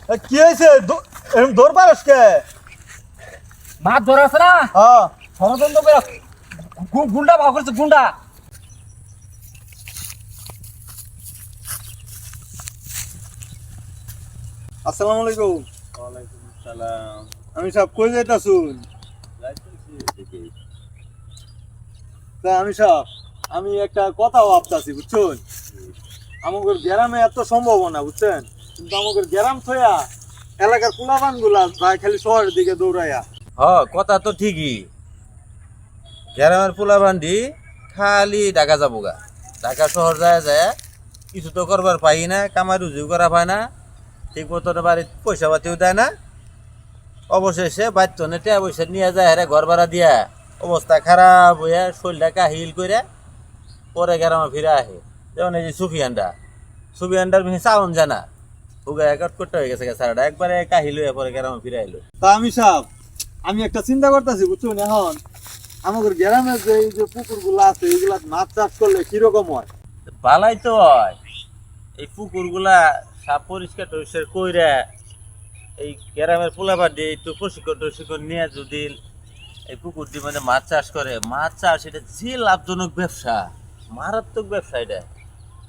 কি হয়েছে এরকম দৌড় পারস কে? মাছ ধরা আছে না হ্যাঁ ষড়যন্ত্র করে গুন্ডা ভাগ করছে গুন্ডা। আসসালামু আলাইকুম। ওয়ালাইকুম সালাম। আমি সব কই যাইতাছুন? যাইতেছি এদিকে। তা আমি একটা কথা ভাবতাছি বুঝছেন। আমাদের গ্রামে এত সম্ভাবনা বুঝছেন, কিন্তু আমাদের গ্রাম থয়া এলাকার পোলাপান গুলা যায় খালি শহরের দিকে দৌড়াইয়া। কথা তো ঠিকই। গ্রামের পোলাবান্ডি খালি ঢাকা যাবো গা, ঢাকা শহর যায় যায় কিছু তো করবার পাই না, কামাই রুজিও করা পায় না, ঠিক মতো বাড়ির পয়সা পাতিও দেয় না। অবশেষে বাচ্চনে টিয়া পয়সা নিয়ে যায় হ্যাঁ ঘর ভাড়া দিয়া, অবস্থা খারাপ হইয়া শরীরটা কাহিল করে পরে গ্রামে ফিরে আহে। যেমন এই যে সুফিয়ানটার মিহি চাউন জানা হুগা একট করতে হয়ে গেছে সারাটা একবারে কাহিল হয়ে পরে গ্রামে ফিরে আইলো। তা আমি একটা চিন্তা করতেছি বুঝছেন, এখন আমাদের গ্রামের যে এই যে পুকুর গুলা আছে এইগুলা মাছ চাষ করলে কিরকম হয়? বালাই তো হয়, এই পুকুরগুলা সাপ পরিষ্কার টরিষ্কার কইরা এই গ্রামের পোলাবার দিয়ে একটু প্রশিক্ষণ নিয়ে যদি এই পুকুর দিয়ে মানে মাছ চাষ করে, মাছ চাষ এটা যে লাভজনক ব্যবসা, মারাত্মক ব্যবসা এটা।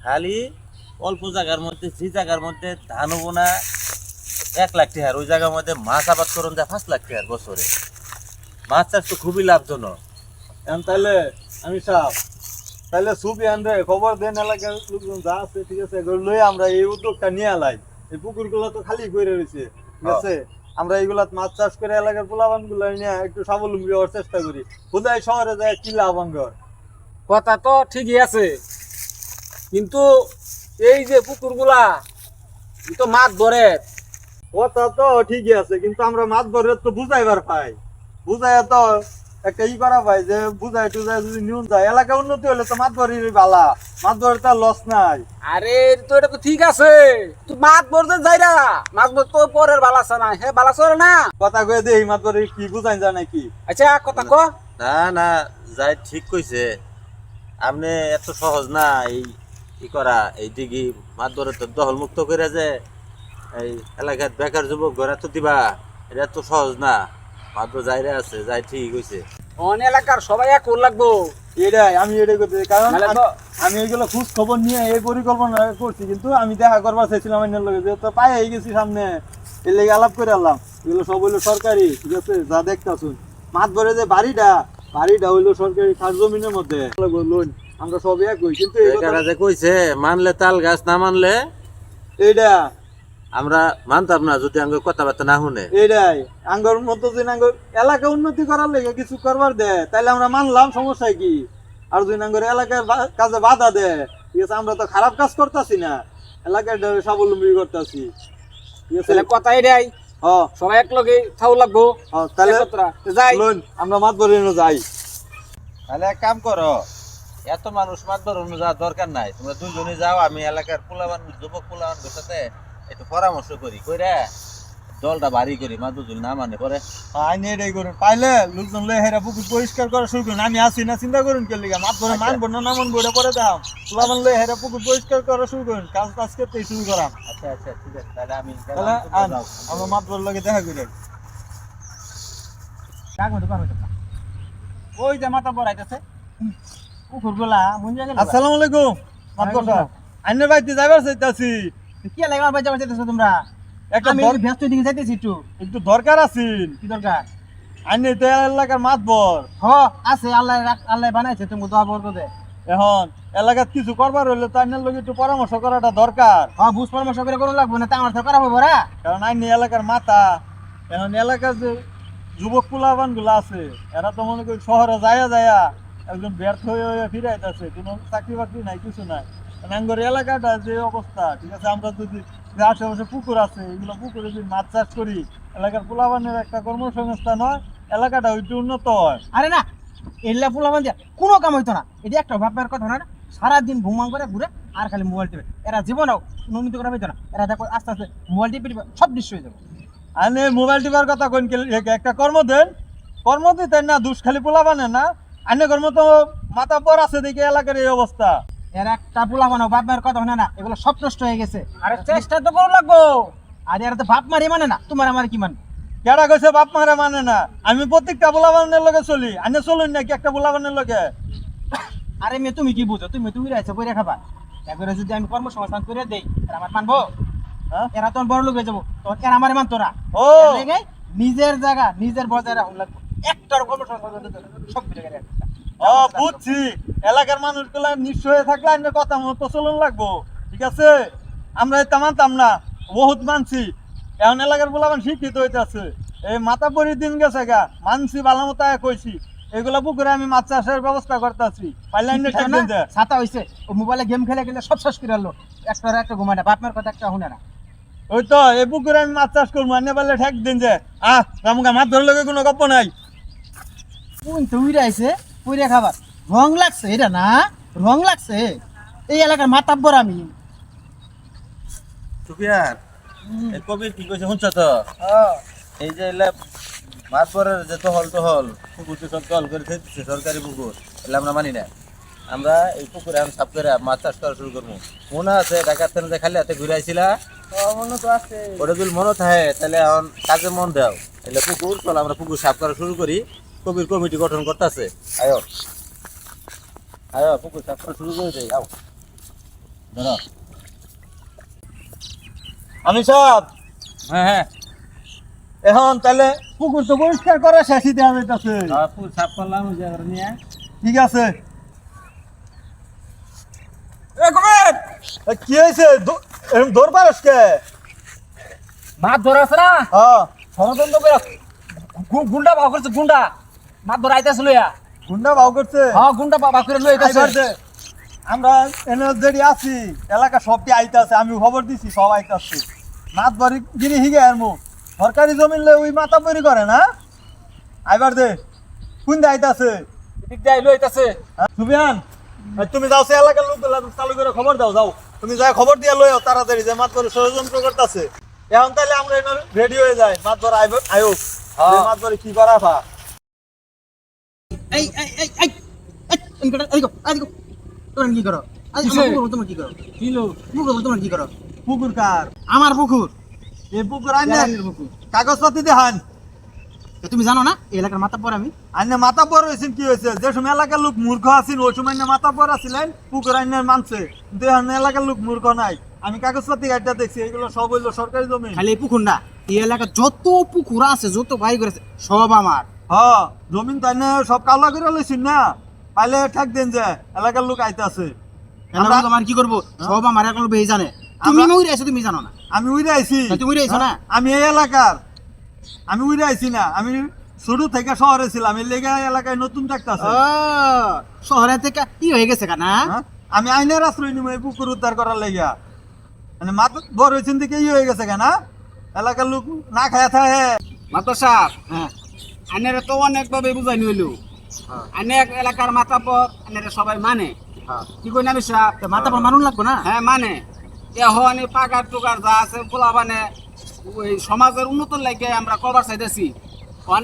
খালি অল্প জায়গার মধ্যে, যে জায়গার মধ্যে ধান হবো না 1 লাখ টাকার, ওই জায়গার মধ্যে মাছ আবাদ করুন যায় 5 লাখ টাকার বছরে। মাছ চাষ তো খুবই লাভজনক। এখন তাহলে সুফিয়ান রে খবর দেন, এলাকার লোকজন যা আছে ঠিক আছে এগুলো লয়ে আমরা এই উদ্যোগটা নিয়ে এলাই। এই পুকুর গুলো তো খালি করে রয়েছে ঠিক আছে, আমরা এইগুলা মাছ চাষ করে এলাকার পোলাপান গুলো নিয়ে একটু স্বাবলম্বী হওয়ার চেষ্টা করি। কোথায় শহরে যায় কি লাভ আঙ্গর? কথা তো ঠিকই আছে, কিন্তু এই যে পুকুরগুলা ই তো মাছ ধরে। কথা তো ঠিকই আছে, কিন্তু আমরা মাছ ধরে তো বুঝাইবার পাই, বুঝাই তো একটা করা পাই যে বুঝাই টুজাই যদি নিউন যায় এলাকা উন্নতি হলে তো মাছ ধরি বালা, মাছ ধরে তো লস নাই। আরে তো এটা তো ঠিক আছে, তুই মাছ ধরতে যাই না, মাছ ধর তো পরের বালাসা না, হে বালাসা না। কথা কয়ে দে এই মাছ ধরে কি বুঝাই যায় নাকি? আচ্ছা কথা ক। না যাই ঠিক কইছে, আপনি এত সহজ না এই কি করা, এই দিঘি মাছ ধরে তো দখল মুক্ত করে যে এই এলাকার বেকার যুবক ঘরে তো দিবা, এটা এত সহজ না। মাত্র যাইরে আছে, যাই ঠিক হইছে। অন এলাকার সবাই এক ওর লাগবো। এটাই করতে কারণ নাহলে তো আমি এইগুলো খোঁজ খবর নিয়ে এই পরিকল্পনা করছি, কিন্তু আমি দেখা করবার চাইছিলাম অন্যের লোক, যেহেতু পাই গেছি সামনে এর লেগে আলাপ করে আনলাম। এগুলো সব হইলো সরকারি ঠিক আছে, যা দেখতাছুন মাছ ধরে যে বাড়িটা হইলো সরকারি খাস জমিনের মধ্যে লোন, আমরা সব এক হই। কিন্তু বেকারা যে কইছে মানলে তাল গাছ, না মানলে এইটা আমরা মানতাম না যদি আমাকে কথাবার্তা না শুনে। এইটাই আঙ্গর মতো যে আঙ্গর এলাকা উন্নতি করার লেগে কিছু করবার দেয় তাইলে আমরা মানলাম, সমস্যা কি? আর যদি আঙ্গর এলাকার কাজে বাধা দেয় ঠিক আছে, আমরা তো খারাপ কাজ করতেছি না, এলাকার স্বাবলম্বী করতেছি ঠিক আছে। তাহলে কথা এটাই, সবাই এক লগে থাও লাগবো। তাহলে যাই লোন আমরা মাছ ধরে যাই। তাহলে এক কাম করো, এত মানুষ মাছ ধরানো যাওয়ার দরকার নাই, তোমরা দুজনে যাও, আমি এলাকার পোলাবান যুবক পোলাবানদের সাথে একটু পরামর্শ করি, কইরা দলটা ভারী করি, মাছ দুজন না মানে পরে। আইনে এটাই করুন, পাইলে লোকজন লয়ে হেরা পুকুর পরিষ্কার করা শুরু করুন। আমি আসি না, চিন্তা করুন কে লিগা মাছ ধরে মানবো না মানবো এটা পরে দাম, পোলাবান লয়ে হেরা পুকুর পরিষ্কার করা শুরু করুন, কাজ করতে শুরু করাম। আচ্ছা ঠিক আছে, তাহলে আমি তাহলে আমরা মাছ ধরার লগে দেখা করি। ওই যে মাথা পড়াইতেছে পুকুরগুলা মন জায়গা। আসসালামু আলাইকুম। মাতবর সাহেব আইনের বাড়িতে যাইবার চাইতাছি। কি লাগে আমার বাচ্চা বাচ্চা তোমরা? একটা আমি ব্যস্ত দিকে যাইতেছি, একটু দরকার আছিল। কি দরকার? আইনে তো এলাকার মাতবর আছে, আল্লাহ আল্লাহ বানাইছে, তুমি দোয়া করবো দে। এখন এলাকাত কিছু করবার হইলে তো আইনের লগে একটু পরামর্শ করাটা দরকার। বুঝ পরামর্শ করে কোনো লাগবো না, তা আমার তো করা হবো রা। কারণ আইনি এলাকার মাথা। এখন এলাকার যে যুবক পোলাবান গুলা আছে এরা তো মনে করি শহরে যায়া একজন ব্যর্থ হয়ে ফিরাইতেছে, কোনো চাকরি বাকরি নাই, কিছু নাই। নাঙ্গর এলাকাটা যে অবস্থা ঠিক আছে, আমরা যদি আশেপাশে পুকুর আছে এগুলো পুকুরে যদি মাছ চাষ করি, এলাকার পোলাবানের একটা কর্মসংস্থান হয়, এলাকাটা একটু উন্নত হয়। আরে না, এল্লা পোলাবান দিয়া কোনো কাম হইতো না, এটা একটা ভাববার কথা না। সারাদিন ঘুমান করে ঘুরে আর খালি মোবাইল টিপে, এরা জীবনেও কোনো উন্নতি করা হইতো না। এরা দেখো আস্তে আস্তে মোবাইল টিপে সব দৃশ্য হয়ে যাবে। আনে মোবাইল টিপার কথা কোন একটা কর্ম দিতে না, দুষ খালি পোলাবানের না, আইনে কর্ম তো মাথা পর আছে দেখে এলাকার এই অবস্থা। এর একটা পোলাবান ভাববার কথা হয় না, এগুলো সব নষ্ট হয়ে গেছে। আরে চেষ্টা তো করো লাগবো, আর এরা তো বাপ মারি মানে না, তোমার আমার কি মানে? কেডা কইছে বাপ মারে মানে না? আমি প্রত্যেকটা পোলাবানের লগে চলি, আনে চলুন নাকি একটা পোলাবানের লগে? আরে মেয়ে তুমি কি বুঝো? তুমি তুই রাইছো কইরা খাবা, একবারে যদি আমি কর্মসংস্থান করে দেই এরা আমার মানবো? হ্যাঁ? এরা তো বড় লোক হয়ে যাবো, তখন এরা আমার মানতো না। ও এর লেগে নিজের জায়গা নিজের বজায় রাখুন লাগবে, একটার কর্মসংস্থান করতে দিলে সব কিছু করে একটা। ও বুঝছি, এলাকার মানুষগুলা নিঃস্ব হয়ে থাকলে আইনে কথা মতো চলন লাগবো, ঠিক আছে? আমরা এটা মানতাম না, বহুত মানছি। এখন এলাকার পোলাবান শিক্ষিত হইতেছে, এই মাথা পরি দিন গেছে গা, মানছি ভালো মতো আয়া কইছি, এগুলা পুকুরে আমি মাছ চাষের ব্যবস্থা করতেছি, পাইলে আইনে শিক্ষিত ঠিক না? দিন দে। ছাতা হইছে, ও মোবাইলে গেম খেলে গেলে সব শেষ করে আনলো, একটার একটা ঘুমায় না, বাপ মার কথা একটা শুনে না। ওই তো এই পুকুরে আমি মাছ চাষ করবো, আইনে পাইলে ঠেক দিন যে রামুকা মাছ ধরলে কোনো গপ্প নাই। কোন তো উইরা আইছে পুইরা খাবার, রং লাগছে এটা না, রং লাগছে। এই এলাকার মাতাব্বর আমি। সুফিয়ান, এই কবির কি কইছে শুনছ তো? এই যে এলা মাছ পরের যে টহল পুকুর তো সব টহল করে দিচ্ছে সরকারি পুকুর, এলে আমরা মানি না। আমরা এই পুকুরে এখন সাফ করে মাছ চাষ করা শুরু করবো। মনে আছে ঢাকার থেকে যে খালি হাতে ঘুরে আইছিলা? মনে তো আছে। ওটা যদি মনে থাকে তাহলে এখন কাজে মন দাও। এলে পুকুর চল আমরা পুকুর সাফ করা শুরু করি। কবির কমিটি গঠন করতেছে, আয়ো আয়ো পুকুর সাফ করা শুরু করে দেই। আও ধরো। আমি সব হ্যাঁ, এখন তাহলে পুকুর তো পরিষ্কার করা শেষই দেওয়া যাইতেছে, পুকুর সাফ করলাম নিয়ে। ঠিক আছে। এ কি হয়েছে, এরকম দৌড় পারস কে? মাছ ধরা আছে না, হ্যাঁ, ষড়যন্ত্র করে গুন্ডা ভাগ করছে, গুন্ডা মাছ ধরা আইতাছিল ইয়া। গুন্ডা ভাও করছে। হ্যাঁ, গুন্ডা ভাগ করে লই আইতাছে। আইবার দে। আমরা এনে যেটি আছি এলাকা সবটি আইতাছে, আমি খবর দিছি সব আইতাছে। মাছ বাড়ি গিরি হিগে আর মু সরকারি জমিন লই ওই মাথা বড়ি করে না। আইবার দে, কোন দে আইতাছে? ঠিক দেই লই আইতাছে। সুবিয়ান, তুমি যাও সে এলাকার লোকগুলা চালু করে খবর দাও, যাও তুমি যাই খবর দিয়ে লই তাড়াতাড়ি যে মাছ ধরে ষড়যন্ত্র করতেছে। এখন তাহলে আমরা রেডি হয়ে যাই, মাছ ধরা আয়োগ মাছ ধরে কি করা ভা। এই এই এই এই এনকটা এই গো আই গো, তোমরা কি করো? আজ আমার পুকুর তোমরা কি করো? কিলো পুকুর তোমরা কি করো? পুকুর কার? আমার পুকুর, এই পুকুর আইনে গ্যারান্টির পুকুর। কাগজপাতি দেখান। তো তুমি জানো না এই এলাকার মাতাব্বর আমি? আইনে মাথা পর হয়েছেন কি হয়েছে? যে সময় এলাকার লোক মূর্খ আছেন ওই সময় না মাথা পর আছিলেন, পুকুর আইনে মানছে, কিন্তু এখন এলাকার লোক মূর্খ নাই। আমি কাগজপাতি গাড়িটা দেখছি, এগুলো সব হইলো সরকারি জমি। খালি এই পুকুর না, এই এলাকার যত পুকুর আছে, যত ভাই করেছে সব আমার। হ্যাঁ, জমিন তাই না সব কালা করে লইছেন না, পাইলে ঠেক দেন যে এলাকার লোক আইতাছে। এলাকার আমার কি করবো, সব আমার এলাকার লোক জানে। তুমি উইরে আইছো, তুমি জানো না? আমি উইরে আইছি। তুমি উইরে আইছো না? আমি এই এলাকার, আমি উইরে আইছি না, আমি শুরু থেকে শহরে ছিলাম, এই লেগে এলাকায় নতুন থাকতেছে। ও শহরে থেকে কি হয়ে গেছে কানা? আমি আইনের আশ্রয় নিব এই পুকুর উদ্ধার করার লেগিয়া, মানে মাথা বড় হয়েছেন দিকে ই হয়ে গেছে কেনা এলাকার লোক না খায়া থাকে। মাতা সাহেব, হ্যাঁ আনেরে তো অনেকভাবে বুঝাই নিল। আনে এক এলাকার মাতাপর আনেরে সবাই মানে, কি কই না সাহেব? তো মাতাব্বর মানুন লাগবো না? হ্যাঁ মানে, এখন এই পাকার টুকার যা আছে পোলা মানে ওই সমাজের উন্নতির লাগে আমরা করবার চাইতেছি।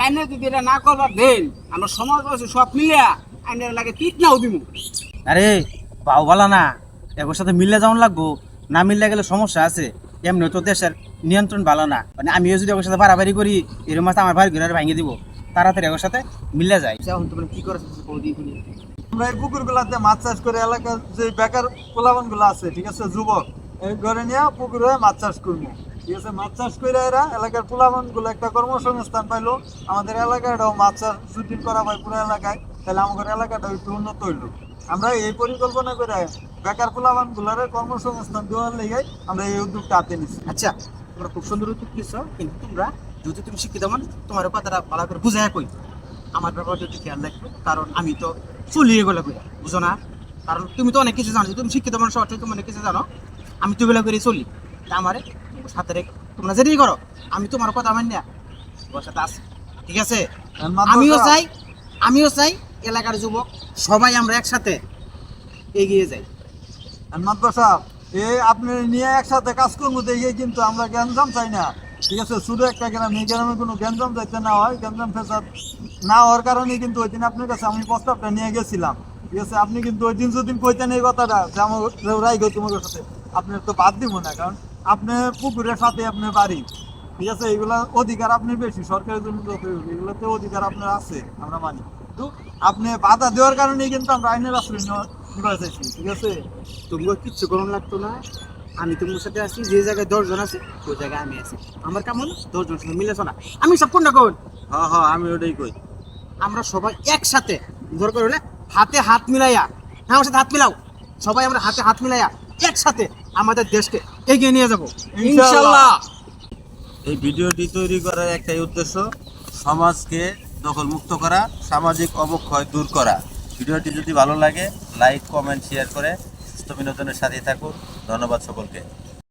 আইনে যদি এটা না করবার দেন, আমরা সমাজ সব মিলিয়া আইনের লাগে পিট নাও দিব। আরে পাও বলা না, এগোর সাথে মিললে যেমন লাগবো, না মিললে গেলে সমস্যা আছে। এমনি তো দেশের নিয়ন্ত্রণ ভালো না, মানে আমিও যদি ওর সাথে বাড়াবাড়ি করি এরকম মাছ আমার বাড়ি ঘুরে ভাঙিয়ে দিব, তাড়াতাড়ি ওর সাথে মিললে যায়। এখন তোমরা কি করেছো? আমরা এই পুকুর গুলাতে মাছ চাষ করে এলাকার যে বেকার পোলাবান গুলো আছে, ঠিক আছে, যুবক, এই ঘরে নিয়ে পুকুরে মাছ চাষ করবো, ঠিক আছে। মাছ চাষ করে এরা এলাকার পোলাবান গুলো একটা কর্মসংস্থান পাইলো, আমাদের এলাকাটাও মাছ চাষ যদি করা হয় পুরো এলাকায়, তাহলে আমাদের এলাকাটা একটু উন্নত হইলো। আমরা এই পরিকল্পনা করে বেকার পোলাবান গুলার কর্মসংস্থান দেওয়ার লেগে আমরা এই উদ্যোগটা হাতে নিচ্ছি। আচ্ছা, তোমরা খুব সুন্দর উত্তর দিচ্ছ, কিন্তু তোমরা যদি তুমি শিক্ষিত মানুষ, তোমার কথাটা ভালো করে বুঝাই কই, আমার ব্যাপারটা একটু খেয়াল রাখবে, কারণ আমি তো চলিয়ে গেলে কই, বুঝো না? কারণ তুমি তো অনেক কিছু জানো, তুমি শিক্ষিত মানুষ অর্থে তুমি অনেক কিছু জানো, আমি তো এগুলো করে চলি। তা আমারে সাথে রেখে তোমরা যেটাই করো, আমি তোমার কথা মানি না, তোমার সাথে আছি, ঠিক আছে? আমিও চাই এলাকার যুবক সবাই আমরা একসাথে এগিয়ে যাই। মাদ্রাস সাহেব, আপনি নিয়ে একসাথে কাজ করবো দেখে কিন্তু আমরা গ্যাঞ্জাম চাই না, ঠিক আছে। শুধু একটা গ্রাম, এই গ্রামে কোনো গ্যাঞ্জাম চাইতে না হয়, গ্যাঞ্জাম ফেসাদ না হওয়ার কারণে কিন্তু ওই দিন আপনার কাছে আমি প্রস্তাবটা নিয়ে গেছিলাম, ঠিক আছে। আপনি কিন্তু ওই দিন যেদিন কইতেন এই কথাটা যে আমার রাই গো তোমার সাথে, আপনার তো বাদ দিব না, কারণ আপনার পুকুরের সাথে আপনার বাড়ি, ঠিক আছে, এগুলা অধিকার আপনি বেশি সরকারের জন্য এগুলোতে অধিকার আপনার আছে, আমরা মানি। কিন্তু আপনি বাধা দেওয়ার কারণেই কিন্তু আমরা আইনের আশ্রয় নিতে চাইছি, ঠিক আছে। তোমার কিচ্ছু গরম লাগতো না, আমি তোমার সাথে আছি, যে জায়গায় 10 জন আছে ওই জায়গায় আমি আছি। আমার কেমন 10 জন সাথে মিলেছ না, আমি সব কোনটা কোন, হ্যাঁ হ্যাঁ আমি ওটাই কই। আমরা সবাই একসাথে দরকার হলে হাতে হাত মিলাইয়া, হ্যাঁ আমার সাথে হাত মিলাও, সবাই আমরা হাতে হাত মিলাইয়া একসাথে আমাদের দেশকে এগিয়ে নিয়ে যাব ইনশাআল্লাহ। এই ভিডিওটি তৈরি করার একটাই উদ্দেশ্য, সমাজকে দখলমুক্ত করা, সামাজিক অবক্ষয় দূর করা। ভিডিওটি যদি ভালো লাগে লাইক কমেন্ট শেয়ার করে সুস্থ বিনোদনের সাথে থাকুন। ধন্যবাদ সকলকে।